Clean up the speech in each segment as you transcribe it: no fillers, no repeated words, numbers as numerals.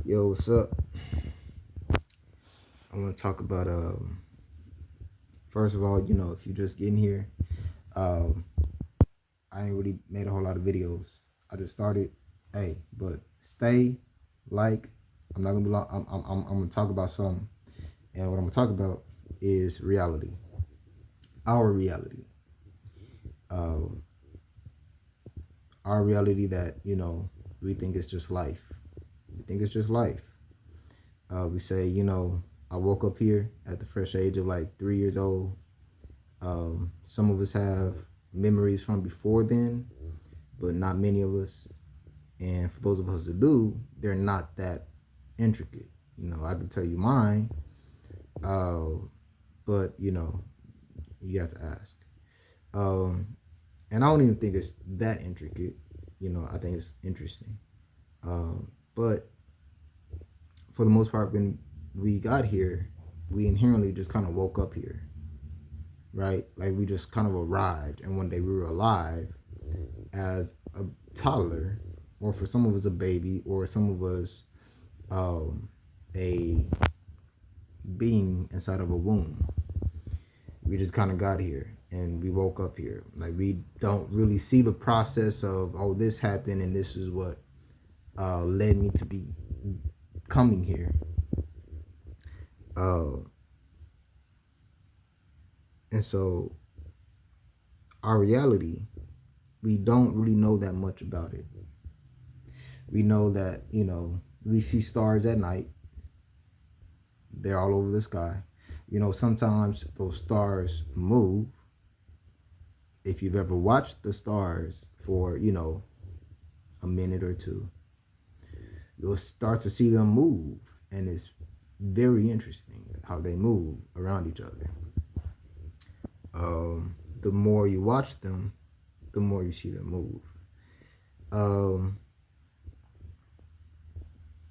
Yo, what's up? I want to talk about first of all, if you just getting here, um I ain't really made a whole lot of videos. I just started. Hey, but stay like I'm not gonna be long. I'm gonna talk about something, and what I'm gonna talk about is reality, our reality, um, our reality that we think it's just life. We think it's just life. We say, I woke up here at the fresh age of like 3 years old. Some of us have memories from before then, but not many of us. And for those of us who do, they're not that intricate. I can tell you mine, uh, but you have to ask. Um, and I don't even think it's that intricate. I think it's interesting. But for the most part, when we got here, we inherently just kind of woke up here, right? Like we just kind of arrived, and one day we were alive as a toddler, or for some of us a baby, or some of us a being inside of a womb. We just kind of got here and we woke up here. Like we don't really see the process of, oh, this happened and this is what led me to be coming here. Uh, and so our reality, we don't really know that much about it. We know that, we see stars at night. They're all over the sky. Sometimes those stars move. If you've ever watched the stars for, a minute or two, you'll start to see them move. And it's very interesting how they move around each other. The more you watch them, the more you see them move. Um,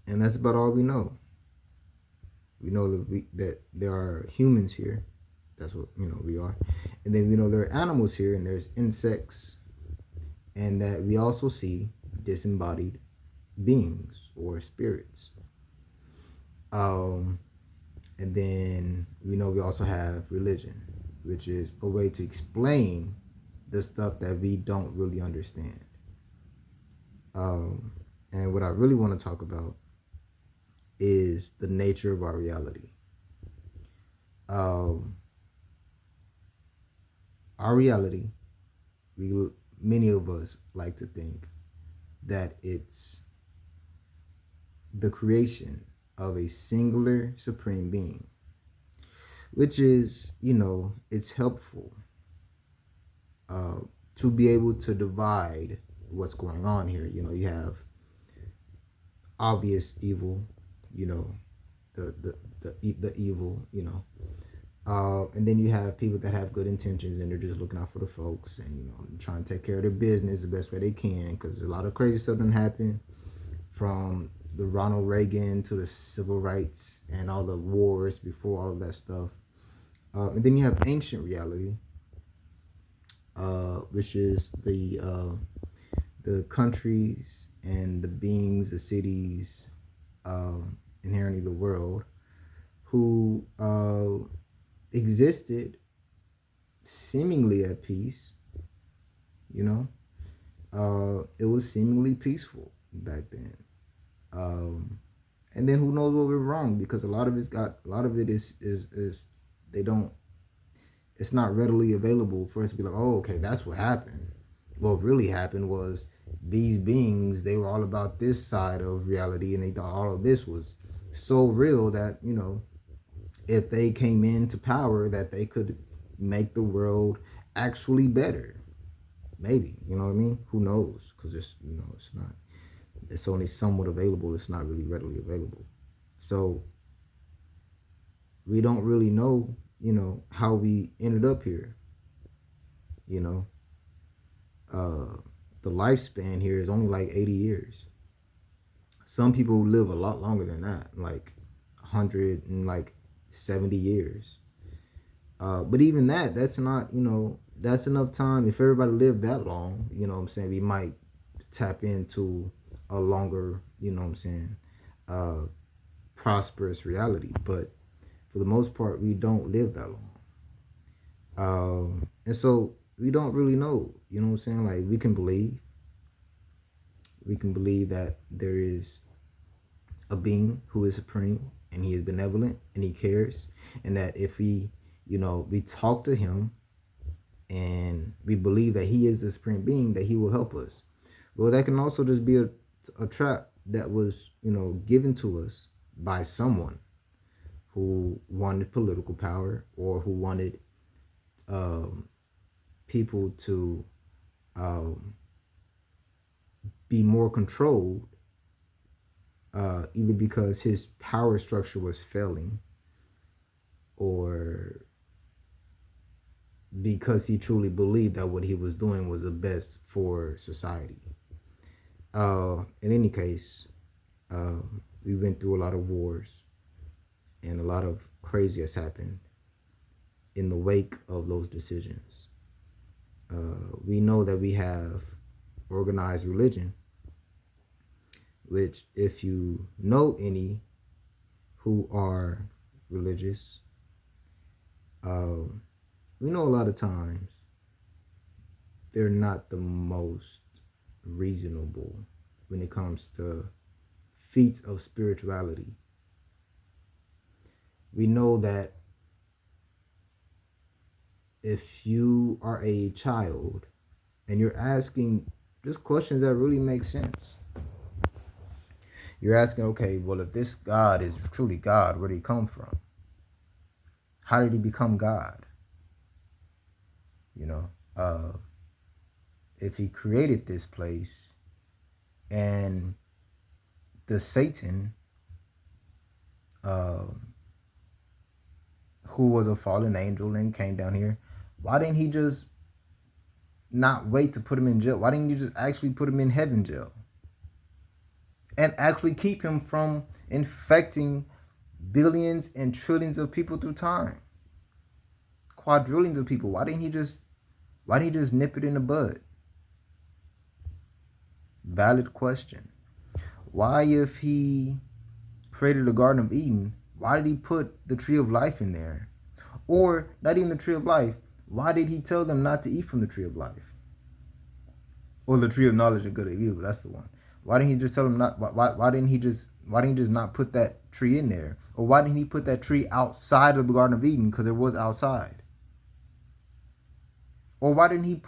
and that's about all we know. We know that there are humans here. That's what we are. And then we know there are animals here, and there's insects, and that we also see disembodied beings or spirits. Um, and then we also have religion, which is a way to explain the stuff that we don't really understand. Um, and what I really want to talk about is the nature of our reality. Um, our reality, we many of us like to think that it's the creation of a singular supreme being, which is, it's helpful uh, to be able to divide what's going on here. You have obvious evil, you know, the evil, and then you have people that have good intentions and they're just looking out for the folks and trying to take care of their business the best way they can, because a lot of crazy stuff done happen from the Ronald Reagan to the civil rights and all the wars before all of that stuff. And then you have ancient reality, which is the countries and the beings, the cities, inherently the world, who existed seemingly at peace. It was seemingly peaceful back then. And then who knows what went wrong, because a lot of it is they don't it's not readily available for us to be like, oh, okay, that's what happened. What really happened was these beings, they were all about this side of reality, and they thought all of this was so real that, if they came into power, that they could make the world actually better. Maybe, you know what I mean? Who knows? Because it's not, it's only somewhat available. It's not really readily available. So we don't really know, how we ended up here. You know, the lifespan here is only like 80 years. Some people live a lot longer than that, like 100 and like 70 years. But even that's not, that's enough time. If everybody lived that long, we might tap into a longer, uh, prosperous reality. But for the most part, we don't live that long. And so we don't really know, you know what I'm saying? Like we can believe that there is a being who is supreme and he is benevolent and he cares. And that if we, we talk to him and we believe that he is the supreme being, that he will help us. Well, that can also just be a trap that was, given to us by someone who wanted political power or who wanted people to be more controlled, either because his power structure was failing or because he truly believed that what he was doing was the best for society. In any case, we went through a lot of wars and a lot of crazy has happened in the wake of those decisions. We know that we have organized religion, which if you know any who are religious, we know a lot of times they're not the most reasonable when it comes to feats of spirituality. We know that if you are a child and you're asking just questions that really make sense, you're asking, okay, well, if this God is truly God, where did he come from? How did he become God? If he created this place and the Satan, who was a fallen angel and came down here, why didn't he just not wait to put him in jail? Why didn't you just actually put him in heaven jail and actually keep him from infecting billions and trillions of people through time, quadrillions of people? Why didn't he just nip it in the bud? Valid question. Why, if he created the Garden of Eden, why did he put the tree of life in there? Or not even the tree of life, why did he tell them not to eat from the tree of life? Or the tree of knowledge of good and evil, that's the one. Why didn't he just tell them not? Why didn't he just not put that tree in there? Or why didn't he put that tree outside of the Garden of Eden, because it was outside? Or why did he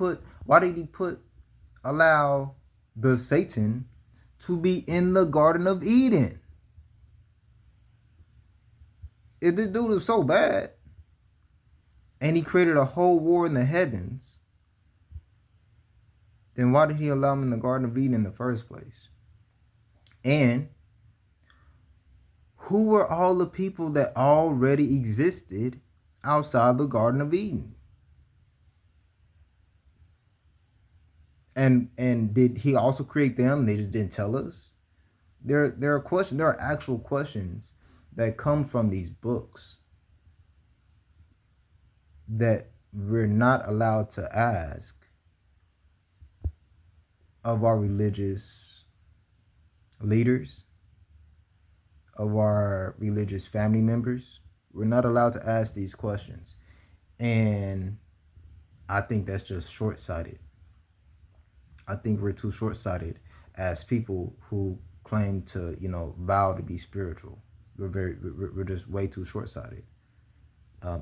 allow the Satan to be in the Garden of Eden? If this dude is so bad and he created a whole war in the heavens, then why did he allow him in the Garden of Eden in the first place? And who were all the people that already existed outside the Garden of Eden? And did he also create them? They just didn't tell us. There are questions. There are actual questions that come from these books that we're not allowed to ask of our religious leaders, of our religious family members. We're not allowed to ask these questions. And I think that's just short-sighted. I think we're too short-sighted as people who claim to, vow to be spiritual. We're just way too short-sighted.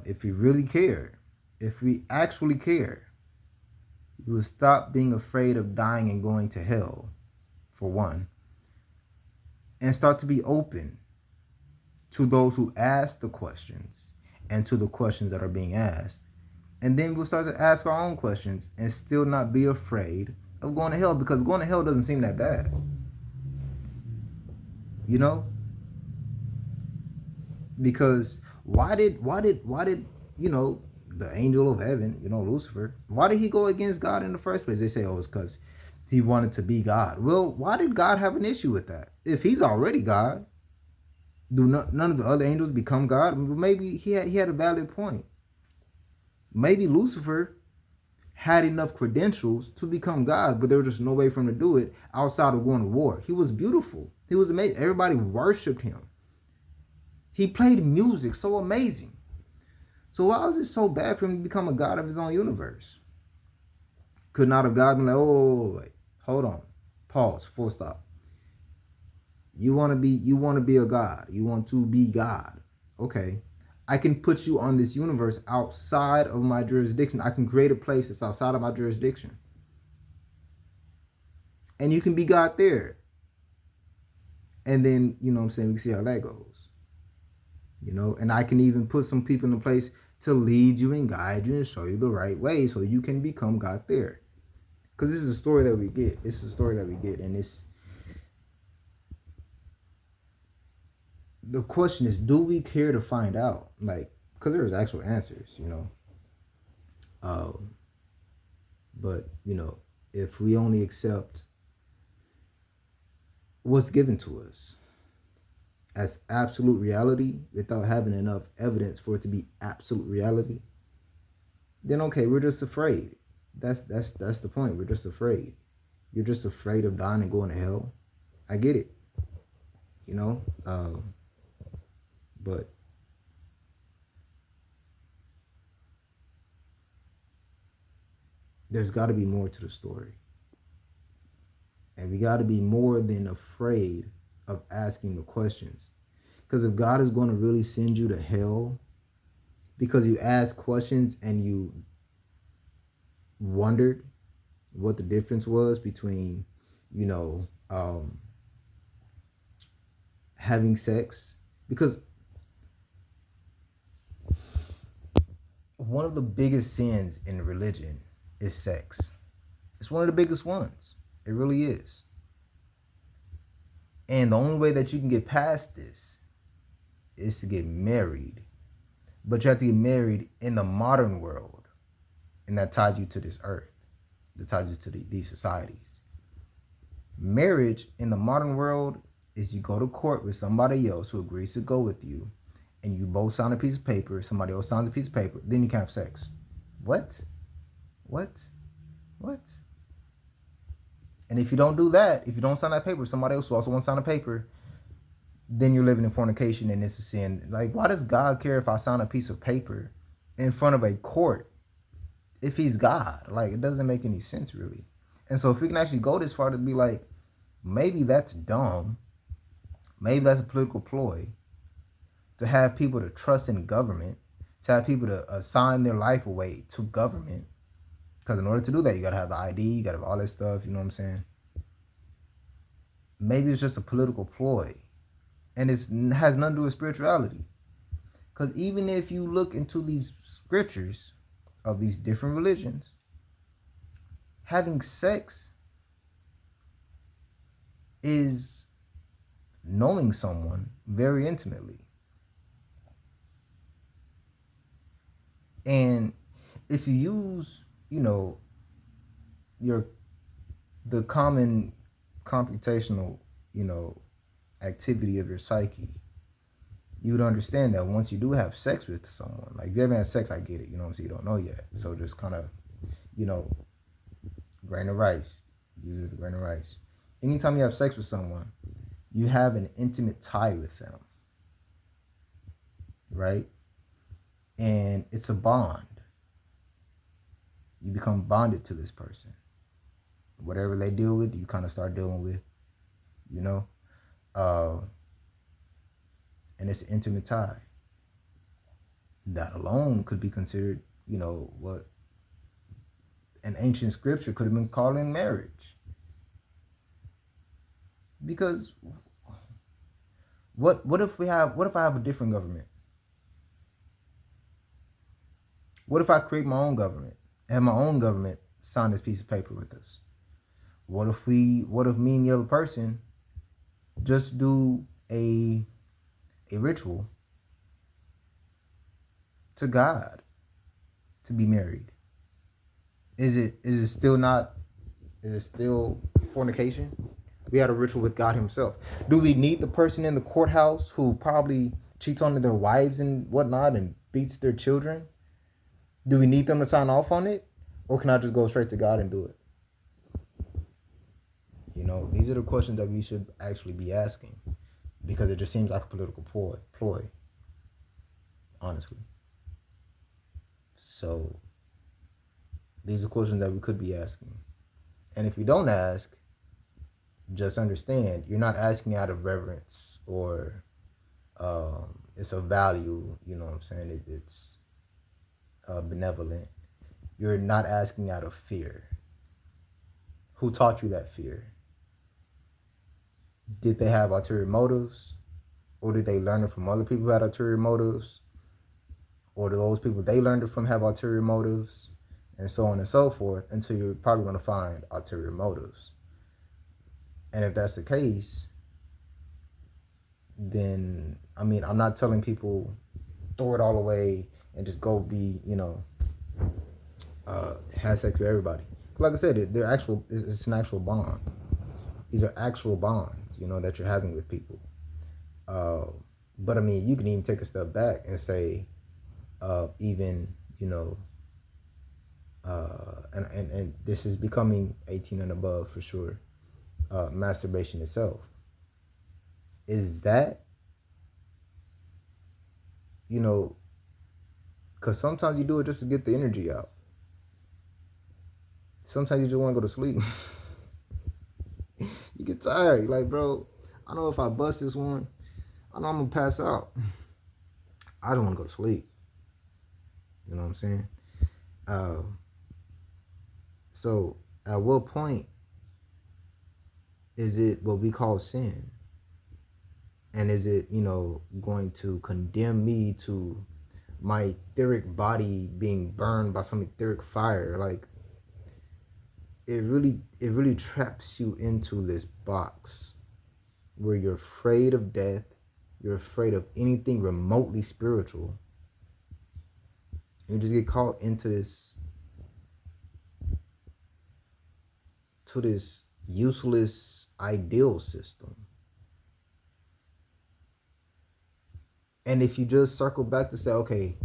If we really care, if we actually care, we will stop being afraid of dying and going to hell, for one, and start to be open to those who ask the questions and to the questions that are being asked. And then we'll start to ask our own questions and still not be afraid of going to hell, because going to hell doesn't seem that bad. Because why did the angel of heaven, Lucifer, why did he go against God in the first place? They say, oh, it's because he wanted to be God. Well, why did God have an issue with that? If he's already God, do none of the other angels become God? Maybe he had a valid point. Maybe Lucifer had enough credentials to become God, but there was just no way for him to do it outside of going to war. He was beautiful. He was amazing. Everybody worshiped him. He played music so amazing. So why was it so bad for him to become a god of his own universe? Could not have God been like, oh, wait, hold on, pause, full stop. You want to be a god. You want to be God. Okay. I can put you on this universe outside of my jurisdiction. I can create a place that's outside of my jurisdiction. And you can be God there. And then, you know what I'm saying, we can see how that goes. You know, and I can even put some people in a place to lead you and guide you and show you the right way so you can become God there. Because this is a story that we get. This is a story that we get. And the question is, do we care to find out? Like, because there's actual answers, you know. But, you know, if we only accept what's given to us as absolute reality without having enough evidence for it to be absolute reality, then okay, we're just afraid. That's the point. We're just afraid. You're just afraid of dying and going to hell. I get it. You know? But there's got to be more to the story. And we got to be more than afraid of asking the questions. Because if God is going to really send you to hell because you asked questions and you wondered what the difference was between, you know, having sex, because one of the biggest sins in religion is sex. It's one of the biggest ones. It really is. And the only way that you can get past this is to get married. But you have to get married in the modern world. And that ties you to this earth. That ties you to these societies. Marriage in the modern world is you go to court with somebody else who agrees to go with you, and you both sign a piece of paper, somebody else signs a piece of paper, then you can have sex. What? And if you don't do that, if you don't sign that paper, somebody else who also wants to sign a paper, then you're living in fornication and it's a sin. Like, why does God care if I sign a piece of paper in front of a court if he's God? Like, it doesn't make any sense, really. And so if we can actually go this far to be like, maybe that's dumb, maybe that's a political ploy, to have people to trust in government, to have people to assign their life away to government. Because in order to do that, you got to have the ID, you got to have all this stuff, you know what I'm saying? Maybe it's just a political ploy. And it has nothing to do with spirituality. Because even if you look into these scriptures of these different religions, having sex is knowing someone very intimately. And if you use, you know, the common computational, you know, activity of your psyche, you would understand that once you do have sex with someone, like if you haven't had sex, I get it, you know what I'm saying, you don't know yet. So just kind of, you know, grain of rice, use it with a grain of rice. Anytime you have sex with someone, you have an intimate tie with them, right? And it's a bond. You become bonded to this person. Whatever they deal with, you kind of start dealing with, you know? And it's an intimate tie. That alone could be considered, you know, what an ancient scripture could have been calling marriage. Because what if I have a different government? What if I create my own government? Have my own government sign this piece of paper with us? What if me and the other person just do a ritual to God to be married? Is it still fornication? We had a ritual with God himself. Do we need the person in the courthouse who probably cheats on their wives and whatnot and beats their children? Do we need them to sign off on it? Or can I just go straight to God and do it? You know, these are the questions that we should actually be asking, because it just seems like a political ploy, honestly. So these are questions that we could be asking. And if we don't ask, just understand you're not asking out of reverence or it's a value, you know what I'm saying? It's benevolent. You're not asking out of fear. Who taught you that fear? Did they have ulterior motives? Or did they learn it from other people who had ulterior motives? Or do those people they learned it from have ulterior motives? And so on and so forth, until you're probably going to find ulterior motives. And if that's the case, then, I mean, I'm not telling people throw it all away and just go be, have sex with everybody. Like I said, they're actual. It's an actual bond. These are actual bonds, that you're having with people. But I mean, you can even take a step back and say, even and this is becoming 18 and above for sure. Masturbation itself, is that, because sometimes you do it just to get the energy out. Sometimes you just want to go to sleep. You get tired. You're like, bro, I know if I bust this one, I know I'm gonna pass out. I don't want to go to sleep. You know what I'm saying? Uh, so at what point is it what we call sin? And is it, going to condemn me to my etheric body being burned by some etheric fire? Like, it really traps you into this box where you're afraid of death, you're afraid of anything remotely spiritual. You just get caught into this useless ideal system. And if you just circle back to say, okay,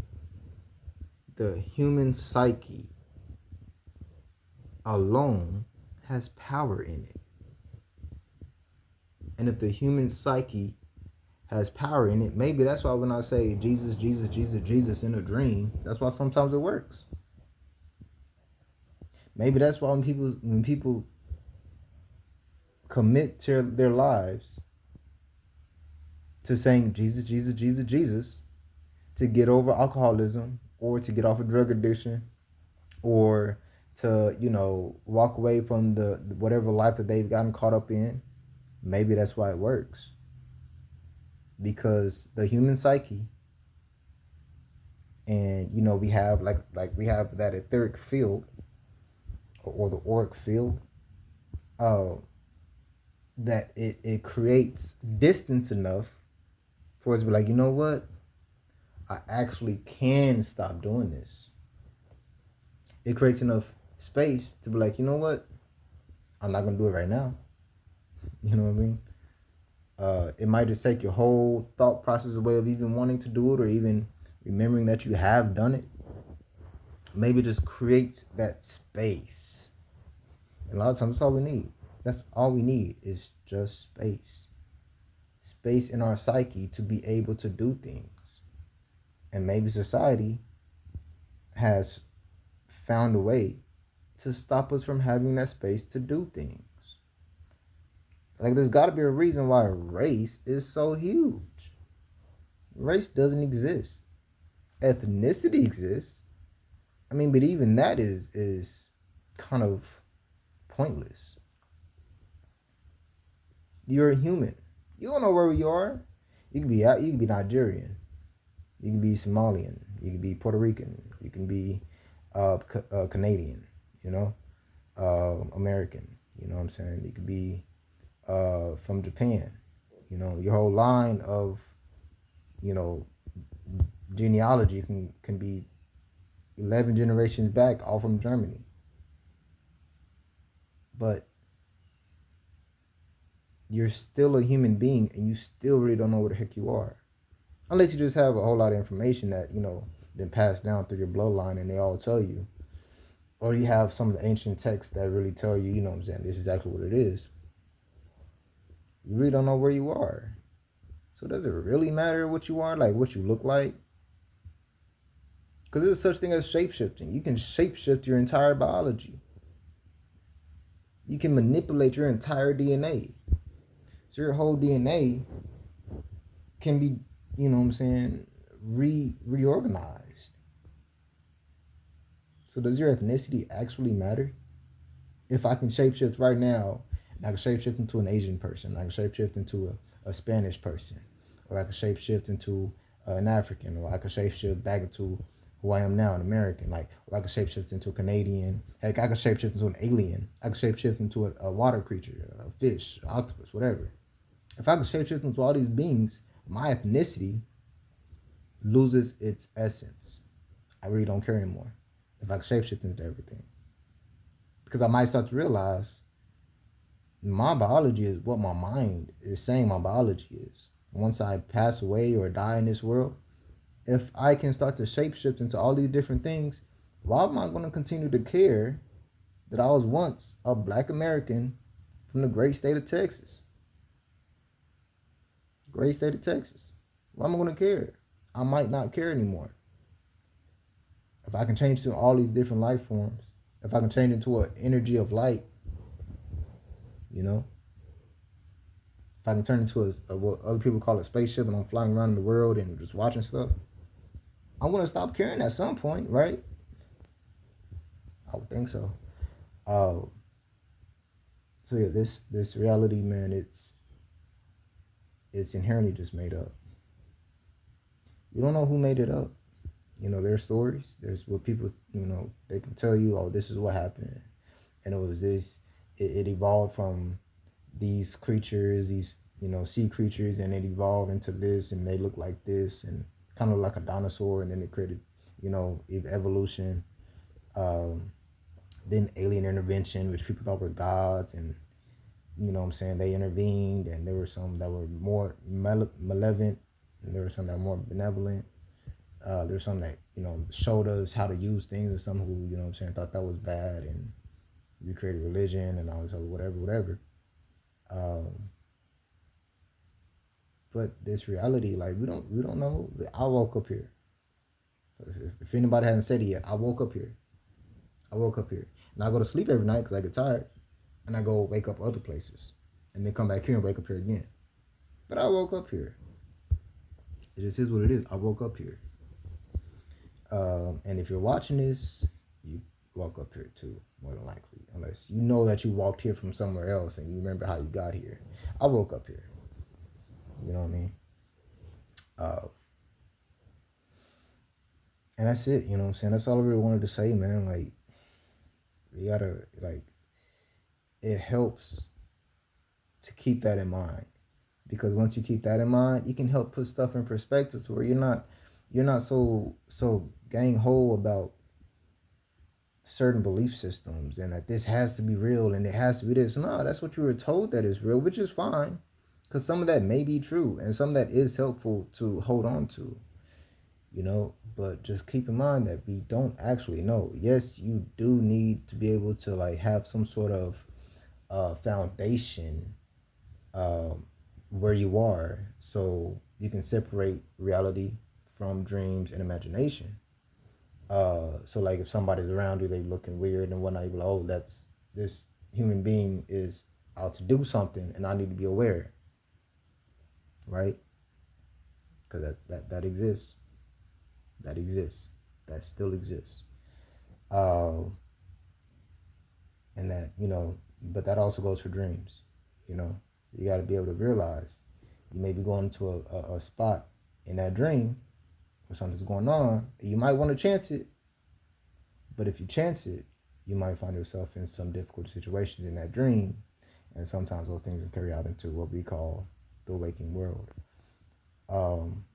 the human psyche alone has power in it. And if the human psyche has power in it, maybe that's why when I say Jesus, Jesus, Jesus, Jesus in a dream, that's why sometimes it works. Maybe that's why when people commit to their lives to saying Jesus, Jesus, Jesus, Jesus, to get over alcoholism or to get off of drug addiction or to, walk away from the whatever life that they've gotten caught up in, maybe that's why it works. Because the human psyche, and we have like we have that etheric field or the auric field, that it creates distance enough for us to be like, you know what, I actually can stop doing this. It creates enough space to be like, you know what, I'm not gonna do it right now. You know what I mean? It might just take your whole thought process away of even wanting to do it or even remembering that you have done it. Maybe it just creates that space. And a lot of times that's all we need. That's all we need is just space. Space in our psyche to be able to do things. And maybe society has found a way to stop us from having that space to do things. Like, there's got to be a reason why race is so huge. Race doesn't exist. Ethnicity exists. I mean, but even that is kind of pointless. You're a human. You don't know where you are. You can be Nigerian. You can be Somalian. You can be Puerto Rican. You can be Canadian. American. You know what I'm saying? You could be from Japan. Your whole line of genealogy can be 11 generations back, all from Germany. But you're still a human being, and you still really don't know where the heck you are, unless you just have a whole lot of information that been passed down through your bloodline, and they all tell you, or you have some of the ancient texts that really tell you, you know what I'm saying, this is exactly what it is. You really don't know where you are. So does it really matter what you are, like what you look like? Because there's such thing as shapeshifting. You can shapeshift your entire biology. You can manipulate your entire DNA. So your whole DNA can be, you know what I'm saying, reorganized. So does your ethnicity actually matter? If I can shapeshift right now, and I can shapeshift into an Asian person, I can shapeshift into a Spanish person, or I can shapeshift into an African, or I can shapeshift back into who I am now, an American, like, or I can shapeshift into a Canadian. Heck, I can shapeshift into an alien. I can shapeshift into a water creature, a fish, an octopus, whatever. If I can shapeshift into all these beings, my ethnicity loses its essence. I really don't care anymore if I can shapeshift into everything. Because I might start to realize my biology is what my mind is saying my biology is. Once I pass away or die in this world, if I can start to shapeshift into all these different things, why am I going to continue to care that I was once a black American from the great state of Texas? Great state of Texas. Why am I going to care? I might not care anymore. If I can change to all these different life forms, if I can change into an energy of light, you know, if I can turn into what other people call a spaceship and I'm flying around the world and just watching stuff, I'm gonna stop caring at some point, right? I would think so. Uh, so yeah, this reality, man, it's inherently just made up. You don't know who made it up. You know, there's stories. There's what people, you know, they can tell you, oh, this is what happened, and it was this. It evolved from these creatures, these, you know, sea creatures, and it evolved into this, and they look like this, and kind of like a dinosaur, and then it created, you know, evolution. Um, then alien intervention, which people thought were gods, and you know what I'm saying, they intervened, and there were some that were more malevolent, and there were some that were more benevolent. There's some that, you know, showed us how to use things, and some who, you know what I'm saying, thought that was bad, and we created religion and all this other whatever. Um, but this reality, like, we don't know. I woke up here. If anybody hasn't said it yet, I woke up here. I woke up here, and I go to sleep every night because I get tired, and I go wake up other places, and then come back here and wake up here again. But I woke up here. It just is what it is. I woke up here. And if you're watching this, you woke up here too, more than likely, unless you know that you walked here from somewhere else and you remember how you got here. I woke up here. You know what I mean? Uh, and that's it. You know what I'm saying? That's all I really wanted to say, man. Like, you gotta, like, it helps to keep that in mind, because once you keep that in mind, you can help put stuff in perspective to where you're not so gang ho about certain belief systems and that this has to be real and it has to be this. No, that's what you were told that is real, which is fine, because some of that may be true and some of that is helpful to hold on to, you know. But just keep in mind that we don't actually know. Yes, you do need to be able to, like, have some sort of foundation um, where you are, so you can separate reality from dreams and imagination. So like if somebody's around you, they looking weird and whatnot, you be like, oh, that's this human being is out to do something, and I need to be aware, right? Because that exists, that exists, that still exists, uh, and that, you know, but that also goes for dreams. You know, you got to be able to realize you may be going to a spot in that dream where something's going on. You might want to chance it, but if you chance it, you might find yourself in some difficult situations in that dream. And sometimes those things can carry out into what we call the waking world. Um,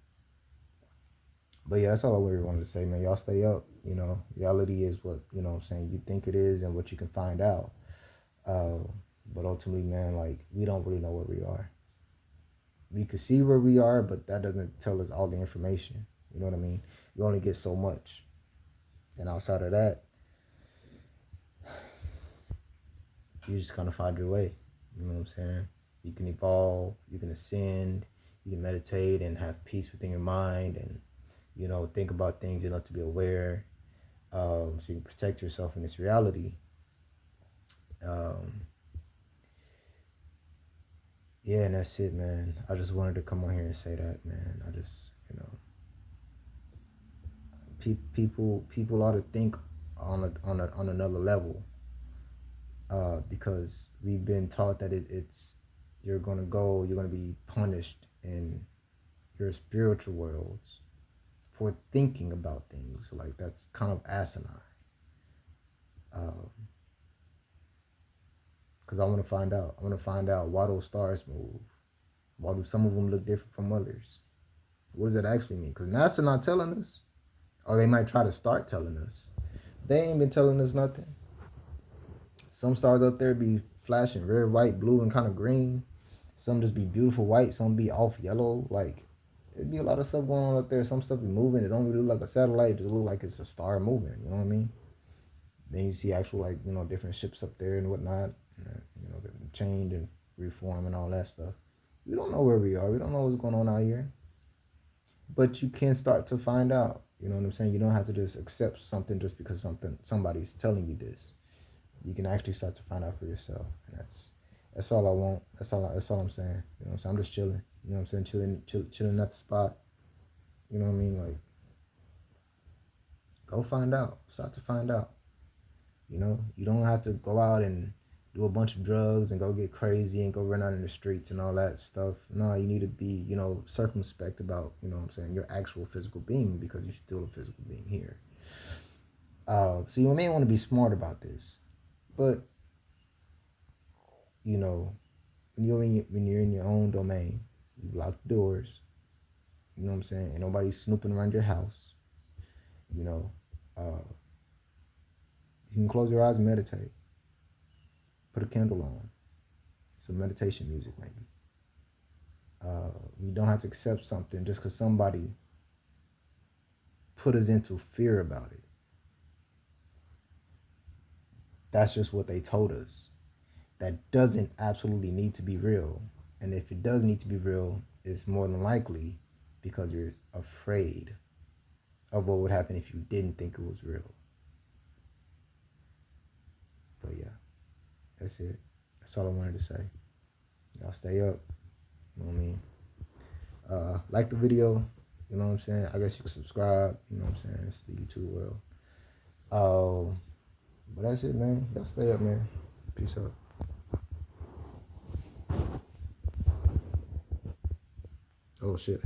but yeah, that's all I really wanted to say, man. Y'all stay up. You know, reality is what, you know what I'm saying, you think it is and what you can find out. Uh, but ultimately, man, like, we don't really know where we are. We could see where we are, but that doesn't tell us all the information. You know what I mean? You only get so much. And outside of that, you just kind of find your way. You know what I'm saying? You can evolve, you can ascend, you can meditate and have peace within your mind, and think about things enough to be aware, so you can protect yourself in this reality. Um, yeah, and that's it, man. I just wanted to come on here and say that, man. I just, people ought to think on another level, because we've been taught that it's you're gonna be punished in your spiritual worlds for thinking about things. Like, that's kind of asinine. Because I want to find out. I want to find out, why those stars move. Why do some of them look different from others? What does that actually mean? Because NASA not telling us, or they might try to start telling us. They ain't been telling us nothing. Some stars up there be flashing red, white, blue, and kind of green. Some just be beautiful white. Some be off yellow. Like, it'd be a lot of stuff going on up there. Some stuff be moving. It don't really look like a satellite. It just look like it's a star moving. You know what I mean? Then you see actual, like, different ships up there and whatnot. That change and reform and all that stuff. We don't know where we are. We don't know what's going on out here. But you can start to find out. You know what I'm saying? You don't have to just accept something just because somebody's telling you this. You can actually start to find out for yourself. And that's all I want. That's all I'm saying. You know what I'm saying? I'm just chilling. You know what I'm saying? Chilling at the spot. You know what I mean? Like, go find out. Start to find out. You don't have to go out and do a bunch of drugs and go get crazy and go run out in the streets and all that stuff. No, you need to be, circumspect about, what I'm saying, your actual physical being, because you're still a physical being here. So you may want to be smart about this. But, when you're in your own domain, you lock the doors, you know what I'm saying, and nobody's snooping around your house, uh, you can close your eyes and meditate. Put a candle on. Some meditation music, maybe. We don't have to accept something just because somebody put us into fear about it. That's just what they told us. That doesn't absolutely need to be real. And if it does need to be real, it's more than likely because you're afraid of what would happen if you didn't think it was real. But yeah, that's it. That's all I wanted to say. Y'all stay up. You know what I mean? Like the video. You know what I'm saying? I guess you can subscribe. You know what I'm saying? It's the YouTube world. But that's it, man. Y'all stay up, man. Peace out. Oh, shit.